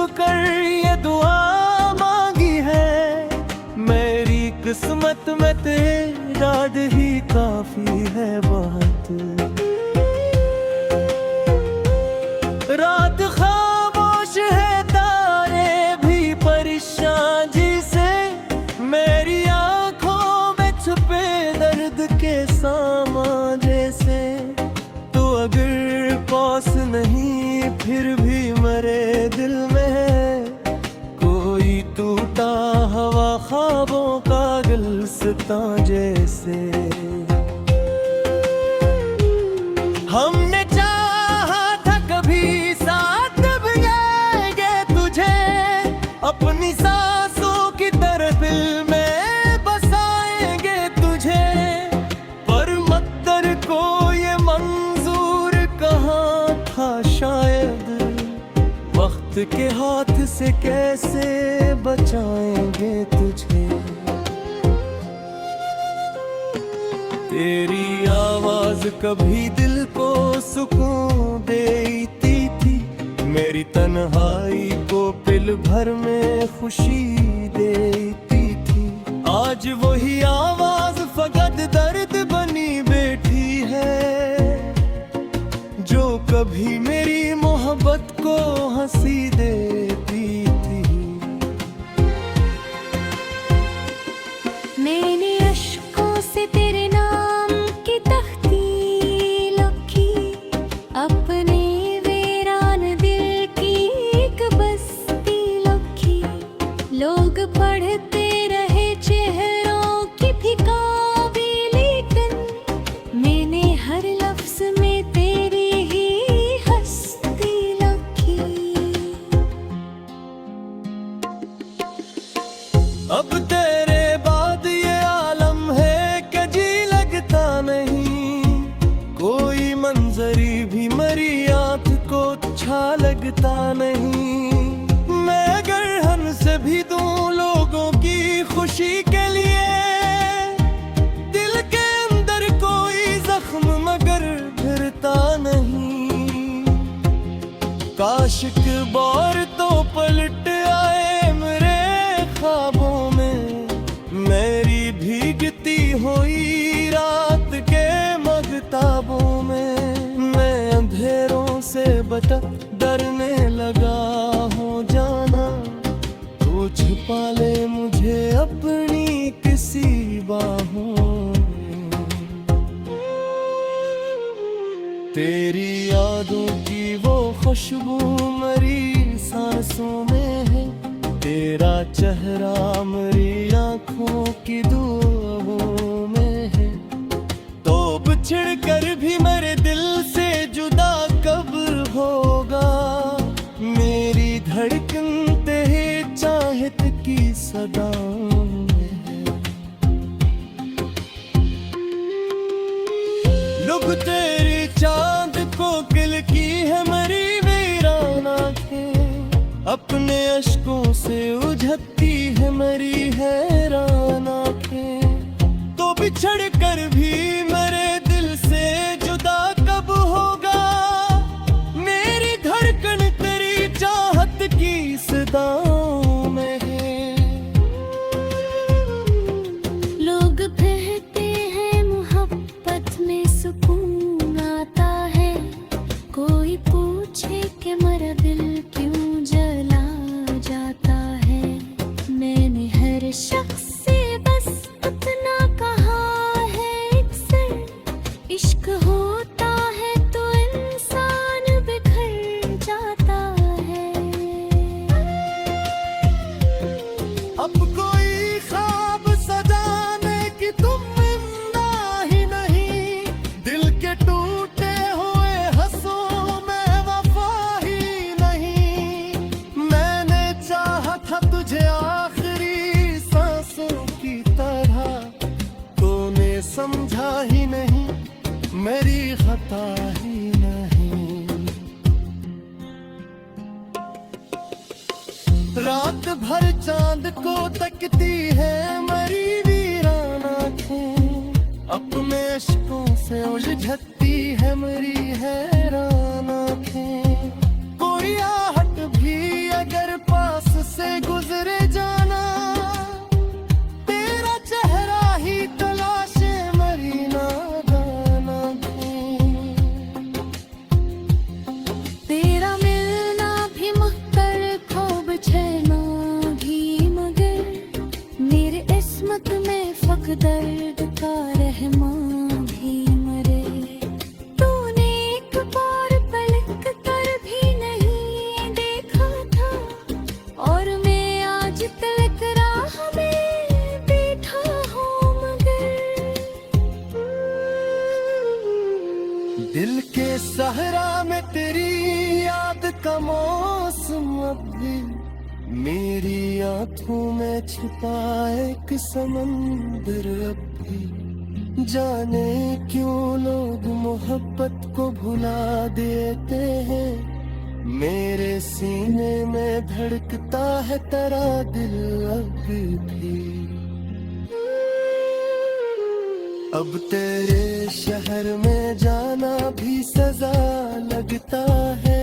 कर ये दुआ मांगी है, मेरी किस्मत में तेरा ही काफी है बहुत। रात खामोश है, तारे भी परेशान जिसे, मेरी आंखों में छुपे दर्द के सामान जैसे। तू अगर पास नहीं फिर भी मेरे दिल में है, कोई टूटा हवा ख्वाबों का गुलसितां जैसे। हमने चाहा था कभी साथ निभाएंगे तुझे, अपनी सांसों की तरह दिल में बसाएंगे तुझे, पर मक्दर को ये मंजूर कहाँ था शायद, वक्त के हाथ से कैसे बचाएंगे तुझे। तेरी आवाज कभी दिल को सुकून देती थी, मेरी तन्हाई को पल भर में खुशी देती थी। आज वही आवाज फकत दर्द बनी बैठी है, जो कभी मेरी मोहब्बत को हंसी देती थी। मैंने अश्कों से तेरे नाम की तख्ती लिखी, अपने वीरान दिल की एक बस्ती लिखी। लोग पढ़ते रहे चेहरों की फिकावी, लेकिन मैंने हर लफ्ज में तेरी ही हस्ती लिखी। अब तेरे बाद ये आलम है कि जी लगता नहीं, कोई मंजरी भी मेरी आंख को अच्छा लगता नहीं। मैं अगर हन से भी दूं लोगों की खुशी के लिए, दिल के अंदर कोई जख्म मगर गिरता नहीं। काश के बार तो पलट आए मेरे ख्वाबों में, मेरी भीगती हुई रात के मगताबों में। मैं अंधेरों से बचा डरने लगा हूँ जाना, तू छुपा ले मुझे अपनी किसी बाहों में। तेरी यादों की वो खुशबू मेरी सांसों में है, तेरा चेहरा मेरी आंखों की दुआओं में है। तो बिछड़ कर भी मेरे दिल से जुदा कब होगा, मेरी धड़कन तेरे चाहत की सदाओं में है। लुक तेरी चांद को किल की है मेरी वीरान आँखें, अपने अश्कों से उझलती है मेरी हैरान आँखें। तो बिछड़ कर भी मेरे दिल से जुदा कब होगा, मेरी धड़कन तेरी चाहत की सदाओं में है। लोग कहते हैं मोहब्बत में सुकून आता है, कोई पूछे कि मेरा दिल क्यों जला जाता है। मैंने हर शख्स से बस उतना कहा है अक्सर, इश्क होता है तो इंसान बिखर जाता है। अब कोई ख्वाब सजाने की तुम जिंदा ही नहीं, दिल के टूटे हुए हंसों में वफा ही नहीं। मैंने चाहा था तुझे आखिरी सांसों की तरह, तूने समझा ही नहीं, मेरी खता ही नहीं। रात भर चांद को तकती है मेरी वीरान आँखें, अपने इश्कों से उलझती है मेरी हैरान आँखें। कोई आहट भी अगर से गुजरे जाना, तेरा चेहरा ही तलाशे मरी नादाना तेरा मिलना भी मुख्तर खूब छेना भी, मगर मेरे इस्मत में फक दर्द का रहमान भी मरे। तूने एक बार पलक कर भी नहीं देखा था, और मैं आज तलक राह में बैठा हूँ मगर। दिल के सहरा में तेरी याद का मौसम अब भी मेरी आंखों में छिपा एक समंदर अब भी। जाने क्यों लोग मोहब्बत को भुला देते हैं, मेरे सीने में धड़कता है तेरा दिल अब भी। अब तेरे शहर में जाना भी सजा लगता है,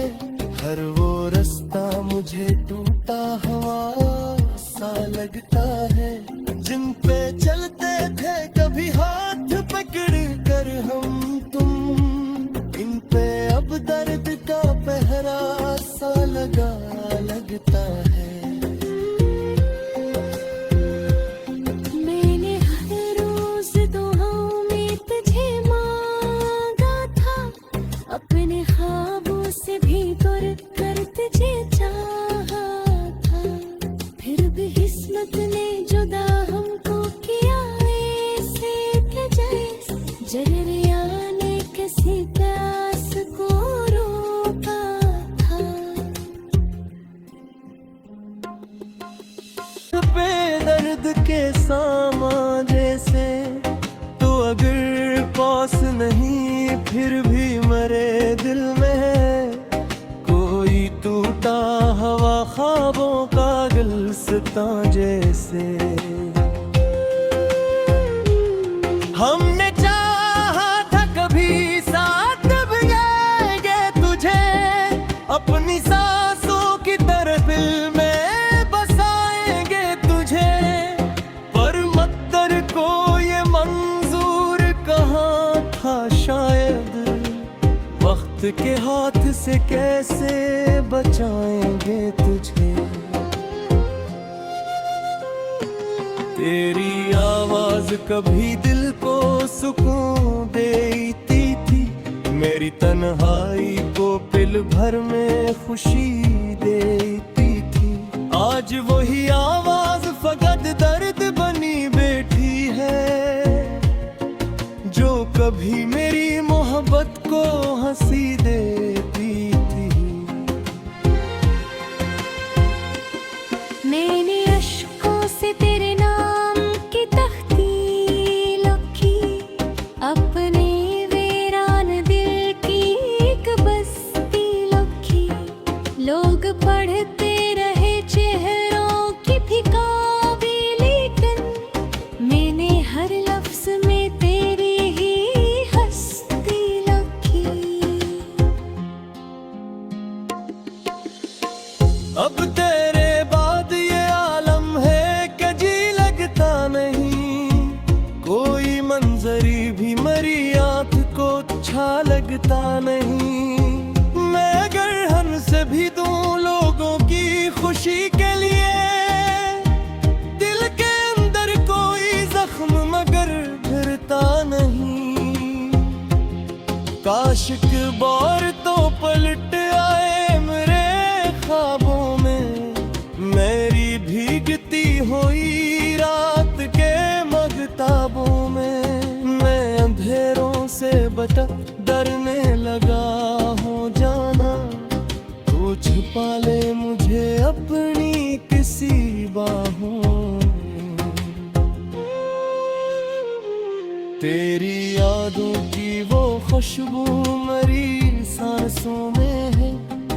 हर वो रास्ता मुझे टूटा हुआ सा लगता है। जिन पे चलते थे कभी हाथ पकड़ कर हम तुम, इन पे अब दर्द का पहरा सा लगा लगता है। मैंने हर रोज दुआओं में तुझे मांगा था, अपने ख्वाबों से भी दूर कर तुझे चाहा था। फिर भी किस्मत ने जुदा हमको किया ऐसे कि जैसे जरिया ने किसी प्यास को रोका था। बेदर्द के सामा जैसे तो अगर पास नहीं फिर भी मरे दिल में है कोई टूटा हवा ख्वाबों का गुलसितां जैसे। हमने चाहा था कभी साथ बिगाएंगे तुझे, अपनी सांसों की तरह दिल में बसाएंगे तुझे, पर मक्दर को ये मंजूर कहाँ था शायद, वक्त के हाथ से कैसे बचाएंगे तुझे। तेरी आवाज कभी दिल को सुकून देती थी, मेरी तन्हाई को पल भर में खुशी देती थी। आज वही आवाज फकत दर्द बनी बैठी है, जो कभी मेरी मोहब्बत को हंसी देती थी। मैंने अश्कों से तेरे नाम की तख्ती लिखी, अपने वीरान दिल की एक बस्ती लिखी। लोग पढ़ते रहे चेहरों की फिकावी, लेकिन मैंने हर लफ्ज में तेरी ही हस्ती लिखी। अब तेरे बाद ये आलम है कि जी लगता नहीं, कोई मंजरी भी मरी आंख को अच्छा लगता नहीं। मैं अगर हन से भी दूं लोगों की खुशी के लिए, दिल के अंदर कोई जख्म मगर भरता नहीं। काश के बार तो पलट आए मेरे ख्वाबों में, मेरी भीगती हुई रात के मगताबों में। मैं अंधेरों से बचा डरने लगा हूँ जाना, तू छुपा ले मुझे अपनी किसी बाहों में। तेरी यादों की वो खुशबू मेरी सांसों में है,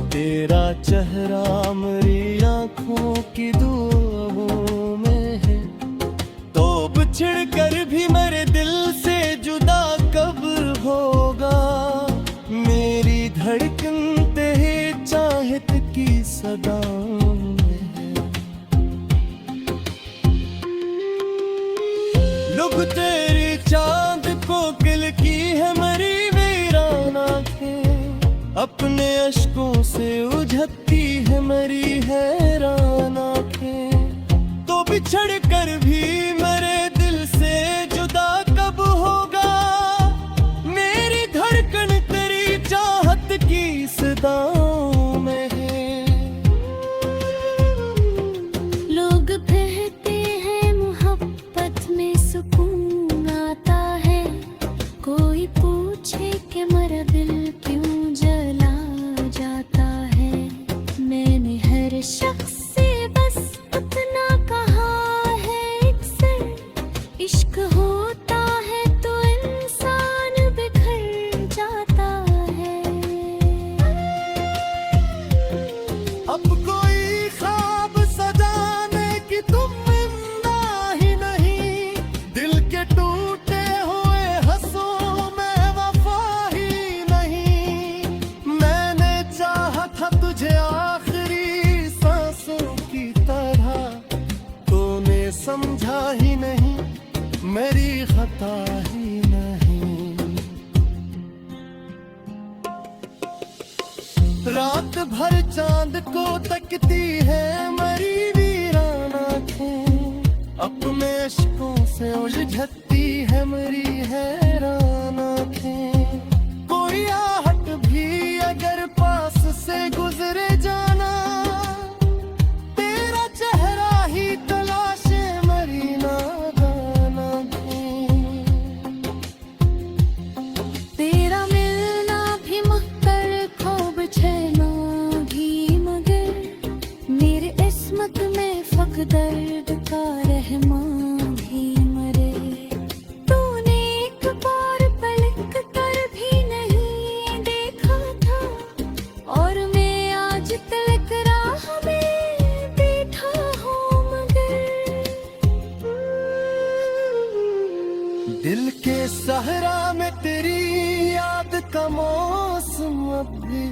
तेरा चेहरा मेरी आंखों की दुआओं में है। तो बिछड़ कर भी मेरे दिल से जुदा कब होगा, मेरी धड़कन तेरे चाहत की सदाओं में है। अपने अश्कों से उझती है मरी हैरान आंखें। तो बिछड़ कर भी मेरे दिल से जुदा कब होगा, मेरी धड़कन तेरी चाहत की सदाओं में है। लोग कहते हैं मोहब्बत में सुकून आता है, कोई पूछे कि मेरा दिल क्यों जला जाता है। मैंने हर शख्स से बस उतना कहा है अक्सर, इश्क होता है तो इंसान बिखर जाता है। अब कोई ख्वाब सजाने की तुम जिंदा ही नहीं, दिल के टूटे हुए हंसों में वफा ही नहीं। मैंने चाहा था तुझे आखिरी सांसों की तरह, तूने समझा ही नहीं, मेरी खता ही नहीं। रात भर चांद को तकती है मरी वीरान आंखें, अपने अश्कों से उलझती है मरी हैरान आंखें। कोई आहट भी अगर पास से गुजरे जाना, तेरा चेहरा ही तलाशे मरी नादान आंखें। तेरा मिलना भी मुख्तर ख्वाब छना भी, मगर मेरे इस्मत में फक दर्द का रहमान भी मरे। तूने एक बार पलक कर भी नहीं देखा था, और मैं आज तलक राह में बैठा हूँ मगर। दिल के सहरा में तेरी याद का मौसम अब भी,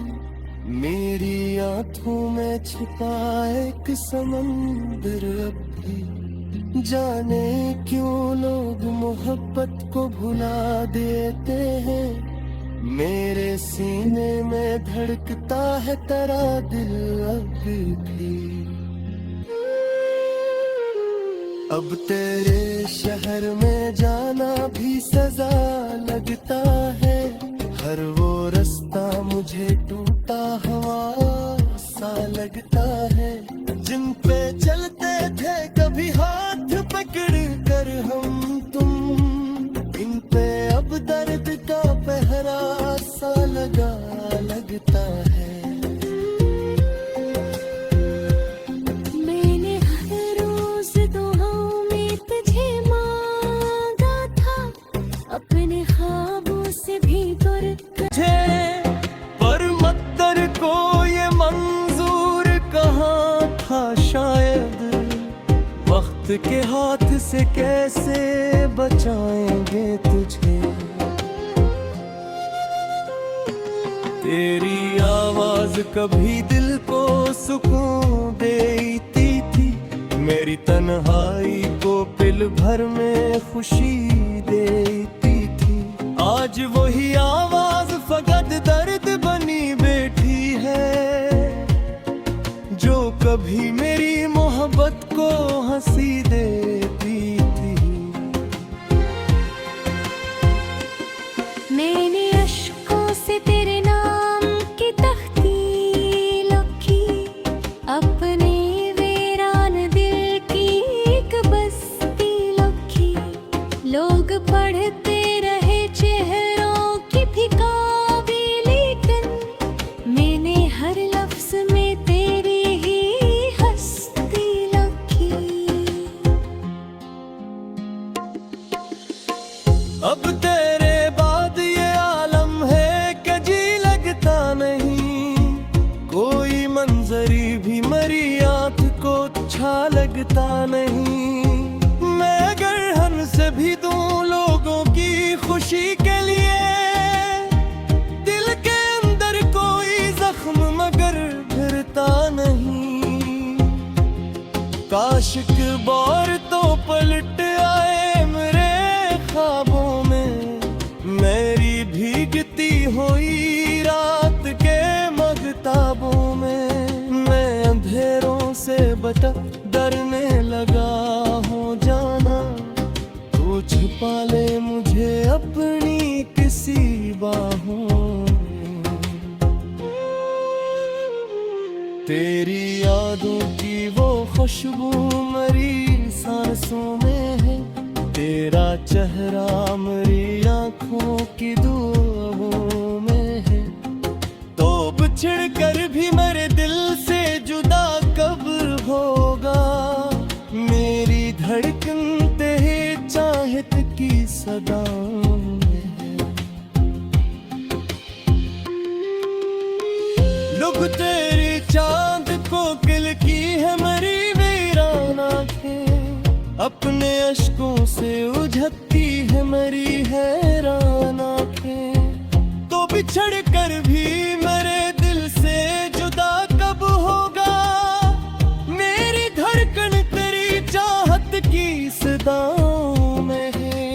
मेरी आंखों में छिपा एक समंदर अब भी। जाने क्यों लोग मोहब्बत को भुला देते हैं, मेरे सीने में धड़कता है तेरा दिल अब भी। अब तेरे शहर में जाना भी सजा लगता है, हर वो रास्ता मुझे टूटा हुआ सा लगता है। जिन पे चलते थे कभी हाथ पकड़ कर हम तुम, इन पे अब दर्द का पहरा सा लगा लगता है। मैंने हर रोज दुआओं में तुझे मांगा था, अपने ख्वाबों से भी दूर पर मत्तर को ये मंजूर कहाँ था शायद, वक्त के हाथ से कैसे बचाएंगे तुझे। तेरी आवाज कभी दिल को सुकून देती थी, मेरी तन्हाई को पल भर में खुशी देती थी। आज वही आवाज फकत दर्द बनी बैठी है, जो कभी मेरी मोहब्बत को हंसी देती थी। मैंने अश्कों से तेरे नाम की तख्ती लिखी, अपने वीरान दिल की एक बस्ती लिखी। लोग पढ़ते रहे चेहरों की फिकावी, लेकिन मैंने हर लफ्ज में तेरी ही हस्ती लिखी। अब तेरे बाद ये आलम है कि जी लगता नहीं, कोई मंजरी भी मरी आंख को अच्छा लगता नहीं। मैं अगर हमसे भी दूं लोगों की खुशी के लिए, दिल के अंदर कोई जख्म मगर भरता नहीं। काश के बार तो पलट आए मेरे ख्वाबों में, मेरी भीगती हुई रात के बाहों में। तेरी यादों की वो खुशबू मरी सांसों में है, तेरा चेहरा मेरी आंखों की दुआओं में है। तो बिछड़ कर भी मेरे दिल से जुदा कब होगा, मेरी धड़कन तेरे चाहत की सदाओं में है। लुक तेरी चांद कोकिल की है मरी वीरान आँखें, अपने अश्कों से उझलती है मरी हैरान आँखें। तो बिछड़ कर भी मेरे दिल से जुदा कब होगा, मेरी धड़कन तेरी चाहत की सदाओं में है।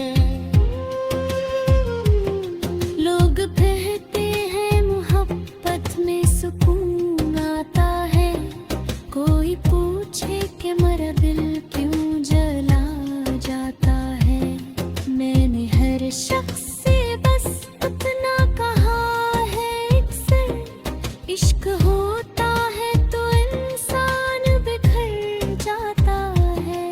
लोग कहते हैं मोहब्बत में सुकून आता है, कोई पूछे कि मेरा दिल क्यों जला जाता है। मैंने हर शख्स से बस उतना कहा है अक्सर, इश्क होता है तो इंसान बिखर जाता है।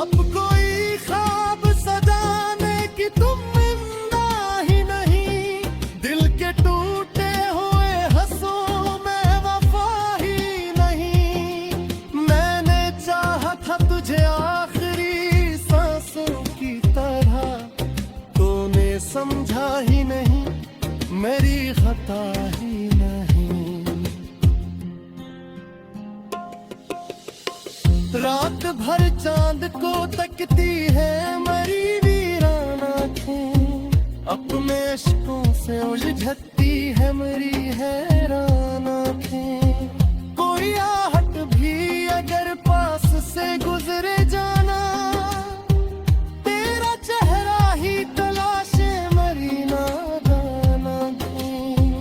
अब कोई ख्वाब सजाने की तुम जिंदा ही नहीं, दिल के टूटे हुए हंसों में वफा ही नहीं। मैंने चाहा था तुझे आखिरी सांसों की तरह, तूने समझा ही नहीं मेरी खता ही नहीं। रात भर चांद को तकती है मेरी वीरान आँखें, अपने अश्कों से उलझती है मेरी हैरान आँखें। कोई आहट भी अगर पास से गुजरे जाना, तेरा चेहरा ही तलाशे मेरी नादान आँखें।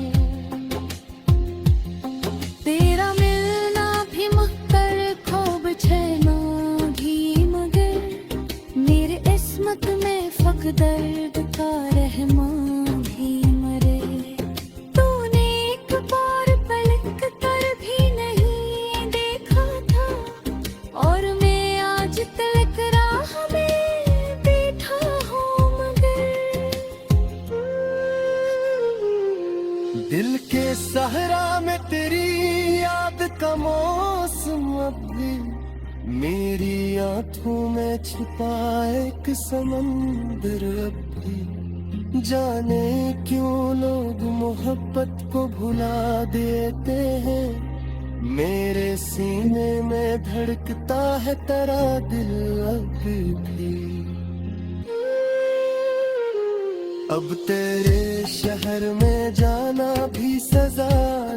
तेरा मिलना भी मुख्तर ख्वाब छैना भी, मगर मेरे इस्मत में फक दर्द का रहमान भी मरे। तूने एक बार पलक कर भी नहीं देखा था, और मैं आज तलक राह में बैठा हूँ मगर। दिल के सहरा में तेरी याद का मौसम अब भी, मेरी आंखों में छिपा एक समंदर अब भी। जाने क्यों लोग मोहब्बत को भुला देते हैं, मेरे सीने में धड़कता है तेरा दिल अब भी। अब तेरे शहर में जाना भी सजा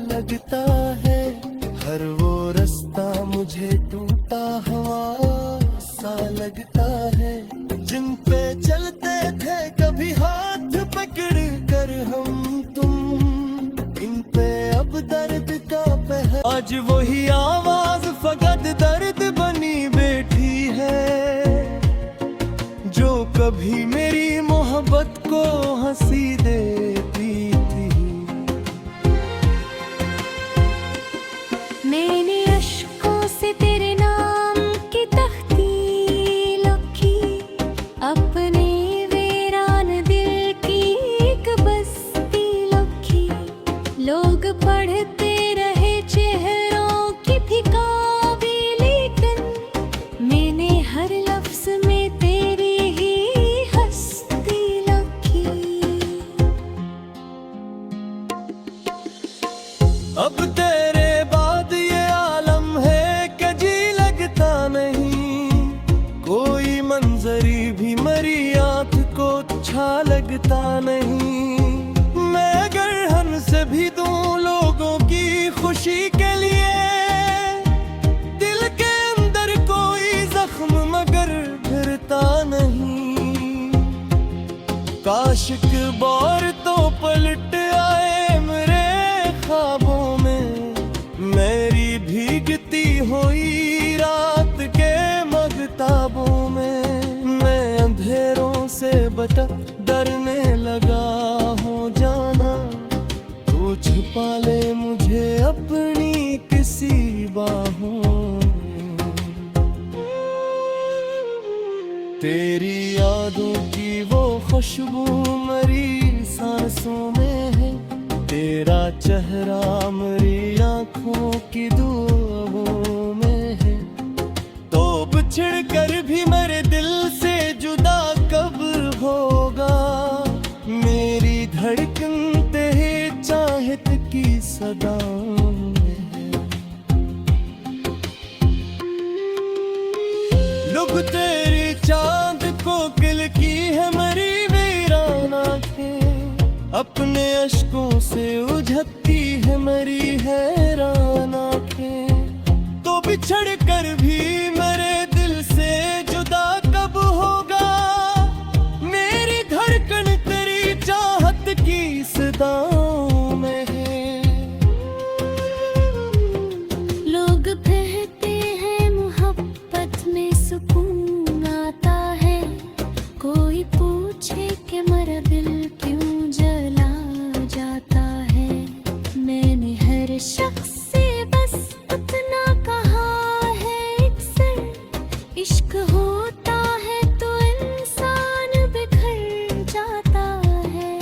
लगता है, हर वो रास्ता मुझे टूटा हुआ सा लगता है। जिन पे चलते थे कभी हाथ पकड़ कर हम तुम, इन पे अब दर्द का पहर। आज वही आवाज फकत दर्द बनी बैठी है, जो कभी मेरी मोहब्बत को हंसी देती थी। मैंने अश्कों से तेरे नाम की तख्ती लिखी, अपने वीरान दिल की एक बस्ती लिखी। लोग पढ़ते रहे चेहरों की फिकावी, लेकिन मैंने हर लफ्ज में तेरी ही हस्ती लिखी। अब तेरे बाद ये आलम है कि जी लगता नहीं, कोई मंजरी भी मरी आँख को अच्छा लगता नहीं। मैं गरहन से भी दूं लोगों की खुशी के लिए, दिल के अंदर कोई जख्म मगर भरता नहीं। काश एक बार तो पलट आए मेरे ख्वाबों में, मेरी भीगती हुई रात के मगताबों में। मैं अंधेरों से बता डरने लगा हो जाना, तू छुपा ले मुझे अपनी किसी बाहों में। तेरी यादों की वो खुशबू मेरी सांसों में है, तेरा चेहरा मेरी आंखों की दुआओं में है। तो बिछड़ कर भी मेरे दिल से जुदा कब होगा, मेरी धड़कन तेरे चाहत की सदाओं में है। लुक तेरी चांद कोकिल की है मेरी वीरान आँखें, अपने अश्कों से उझलती है मेरी हैरान आँखें। तो बिछड़ कर भी मेरे दिल से जुदा कब होगा, मेरी धड़कन तेरी चाहत की सदाओं में है। लोग कहते हैं मोहब्बत में सुकून आता है, कोई पूछे कि मेरा दिल क्यों जला जाता है। मैंने हर शख्स से बस उतना कहा है अक्सर, इश्क होता है तो इंसान बिखर जाता है।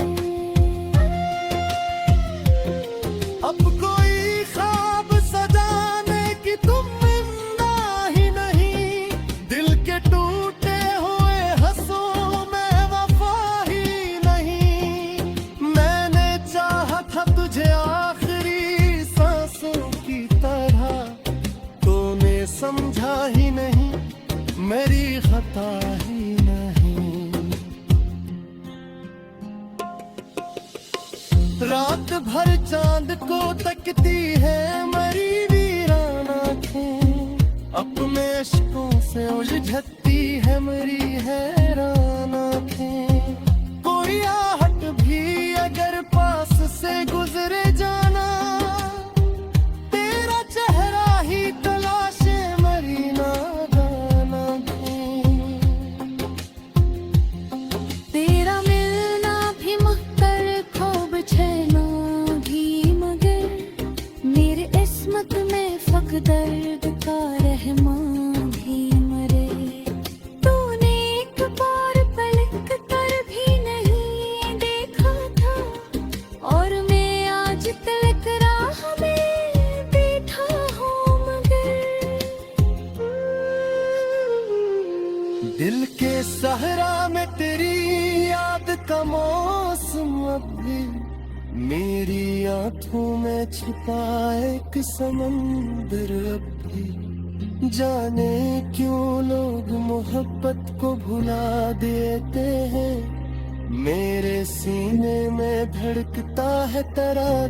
अब कोई ख्वाब सजाने की तुम जिंदा ही नहीं, दिल के टूटे हुए हंसों में वफा ही नहीं। मैंने चाहा था तुझे आखिरी सांसों की तरह, तूने समझा ही नहीं मेरी खता ही नहीं। रात भर चांद को तकती है मेरी वीरान आँखें, अपने अश्कों से उलझती है मेरी हैरान आँखें। कोई आहट भी अगर पास से गुजरे जाना, तेरा चेहरा ही तलाशे मेरी नादान आँखें। तेरा मिलना भी मुख्तर खूब छेना भी, मगर मेरे इस्मत में फक दर्द का रहमान भी मरे। तूने एक बार पलक कर भी नहीं देखा था, और मैं आज तलक राह में बैठा हूँ मगर। दिल के सहरा में तेरी याद का मौसम अब भी, मेरी आंखों में छिपा एक समंदर अब भी। जाने क्यों लोग मोहब्बत को भुला देते हैं, मेरे सीने में धड़कता है तेरा